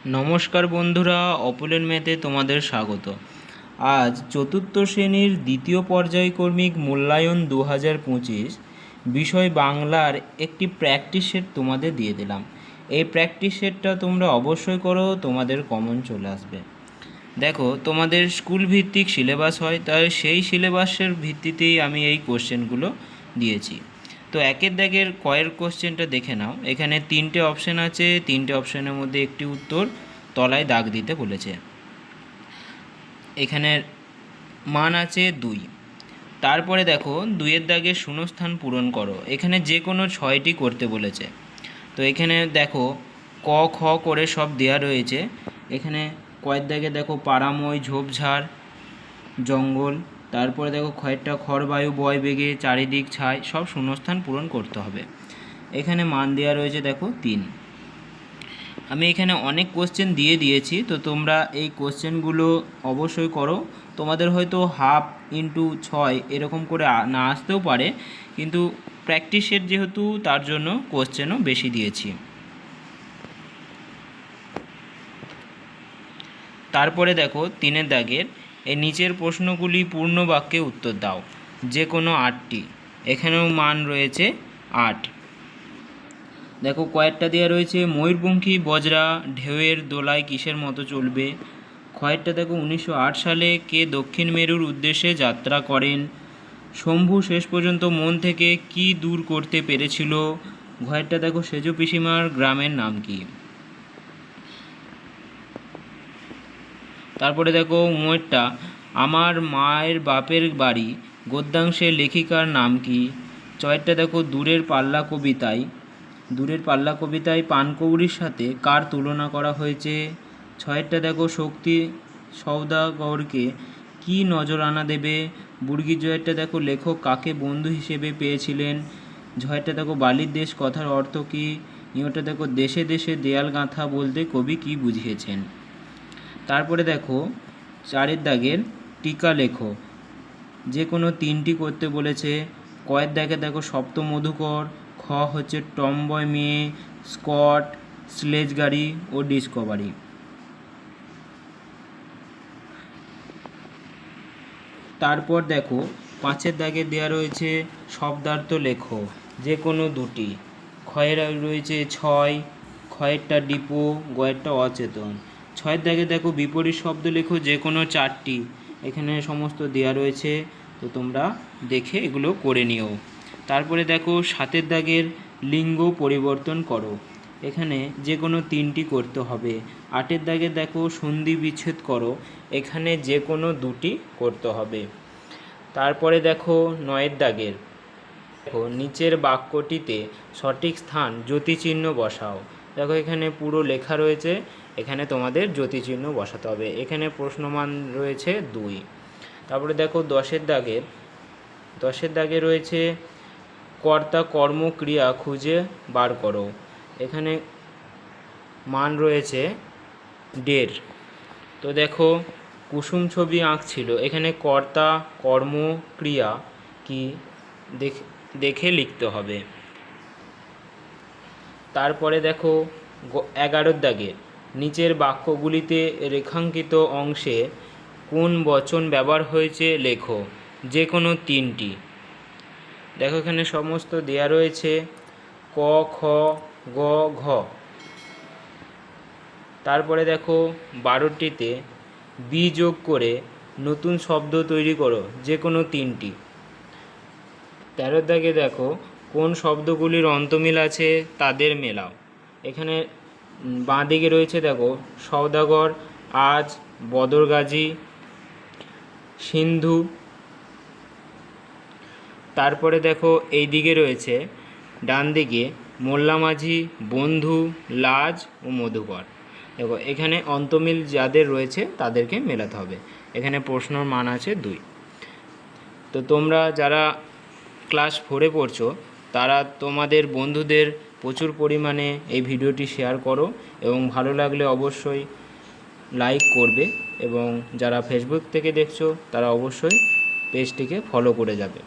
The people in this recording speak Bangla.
নমস্কার বন্ধুরা, অপুলের ম্যাথে তোমাদের স্বাগত। আজ চতুর্থ শ্রেণীর দ্বিতীয় পর্যায়ক্রমিক মূল্যায়ন 2025 বিষয় বাংলার একটি প্র্যাকটিস সেট তোমাদের দিয়ে দিলাম। এই প্র্যাকটিস সেটটা তোমরা অবশ্যই করো, তোমাদের কমন চলে আসবে। দেখো, তোমাদের স্কুল ভিত্তিক সিলেবাস হয়, তাই সেই সিলেবাসের ভিত্তিতেই আমি এই কোশ্চেনগুলো দিয়েছি। তো একের দাগের কয়ের কোশ্চেনটা দেখে নাও। এখানে তিনটে অপশান আছে, তিনটে অপশানের মধ্যে একটি উত্তর তলায় দাগ দিতে বলেছে। এখানে মান আছে 2। তারপরে দেখো, 2-এর দাগে শূন্যস্থান পূরণ করো। এখানে যে কোনো 6টি করতে বলেছে। তো এখানে দেখো ক খ করে সব দেয়া রয়েছে। এখানে কয়ের দাগে দেখো পাড়াময়, ঝোপঝাড়, জঙ্গল। তারপরে দেখো খয়েরটা খড়বায়ু বয় বেগে চারিদিক ছায়, সব শূন্যস্থান পূরণ করতে হবে। এখানে মান দেওয়া রয়েছে দেখো 3। আমি এখানে অনেক কোশ্চেন দিয়ে দিয়েছি, তো তোমরা এই কোশ্চেনগুলো অবশ্যই করো। তোমাদের হয়তো হাফ ইন্টু 6 এরকম করে না আসতেও পারে, কিন্তু প্র্যাকটিসের যেহেতু, তার জন্য কোশ্চেনও বেশি দিয়েছি। তারপরে দেখো 3-এর দাগের এই নিচের প্রশ্নগুলি পূর্ণ বাক্যে উত্তর দাও, যে কোনো 8টি। এখানেও মান রয়েছে 8। দেখো কয়েকটা দেওয়া রয়েছে, ময়ূরপঙ্খী বজরা ঢেউয়ের দোলায় কিসের মতো চলবে। কয়েকটা দেখো 1908 সালে কে দক্ষিণ মেরুর উদ্দেশ্যে যাত্রা করেন। শম্ভু শেষ পর্যন্ত মন থেকে কি দূর করতে পেরেছিল। ঘয়েরটা দেখো সেজ পিসিমার গ্রামের নাম কি। তারপরে দেখো উমরটা আমার মায়ের বাপের বাড়ি গদ্যাংশের লেখিকার নাম কি। চয়েরটা দেখো দূরের পাল্লা কবিতায় পানকৌড়ির সাথে কার তুলনা করা হয়েছে। ছয়েরটা দেখো শক্তি সওদাগরকে কি নজরানা দেবে। বুর্গির জয়েরটা দেখো লেখক কাকে বন্ধু হিসেবে পেয়েছিলেন। ঝয়েরটা দেখো বালির দেশ কথার অর্থ কী। ইয়োটা দেখো দেশে দেশে দেয়াল গাঁথা বলতে কবি কি বুঝিয়েছেন। তারপরে দেখো 4-এর দাগের টিকা লেখো, যে কোনো 3টি করতে বলেছে। কয়ের দাগে দেখো সপ্ত মধুকর। খ হচ্ছে টমবয় মেয়ে, স্কট, স্লেজ গাড়ি ও ডিসকভারি। তারপর দেখো 5-এর দাগে দেওয়া রয়েছে শব্দার্থ লেখো, যে কোনো 2টি। ক্ষয়ের রয়েছে 6, ক্ষয়েরটা ডিপো, গয়েরটা অচেতন। 6-এর দাগে দেখো বিপরীত শব্দ লেখো, যে কোনো 4টি। এখানে সমস্ত দেওয়া রয়েছে, তো তোমরা দেখে এগুলো করে নিও। তারপরে দেখো 7-এর দাগের লিঙ্গ পরিবর্তন করো। এখানে যে কোনো 3টি করতে হবে। 8-এর দাগে দেখো সন্ধি বিচ্ছেদ করো। এখানে যে কোনো 2টি করতে হবে। তারপরে দেখো 9-এর দাগের দেখো নিচের বাক্যটিতে সঠিক স্থান জ্যোতিচিহ্ন বসাও। দেখো এখানে পুরো লেখা রয়েছে, এখানে তোমাদের জ্যোতিচিহ্ন বসাতে হবে। এখানে প্রশ্নমান রয়েছে 2। তারপরে দেখো 10-এর দাগে রয়েছে কর্তা কর্ম ক্রিয়া খুঁজে বার করো। এখানে মান রয়েছে 1.5। তো দেখো কুসুম ছবি আঁকছিল, এখানে কর্তা কর্ম ক্রিয়া কি দেখে লিখতে হবে। তারপরে দেখো 11-এর দাগে নিচের বাক্যগুলিতে রেখাঙ্কিত অংশে কোন বচন ব্যবহার হয়েছে লেখো, যে কোনো 3টি। দেখো এখানে সমস্ত দেয়া রয়েছে, ক খ গ ঘ। তারপরে দেখো 12টিতে বি যোগ করে নতুন শব্দ তৈরি করো, যে কোনো 3টি। 13-এর দাগে দেখো কোন শব্দগুলির অন্তমিল আছে তাদের মেলাও। এখানে বাঁ দিকে রয়েছে দেখো সওদাগর, আজ, বদরগাজী, সিন্ধু। তারপরে দেখো এই দিকে রয়েছে ডান দিকে মোল্লা মাঝি, বন্ধু, লাজ ও মধুকর। দেখো এখানে অন্তমিল যাদের রয়েছে তাদেরকে মেলাতে হবে। এখানে প্রশ্নর মান আছে 2। তো তোমরা যারা ক্লাস 4-এ পড়ছো, তারা তোমাদের বন্ধুদের প্রচুর পরিমাণে এই ভিডিওটি শেয়ার করো, এবং ভালো লাগলে অবশ্যই লাইক করবে, এবং যারা ফেসবুক থেকে দেখছো তারা অবশ্যই পেজটিকে ফলো করে যাবে।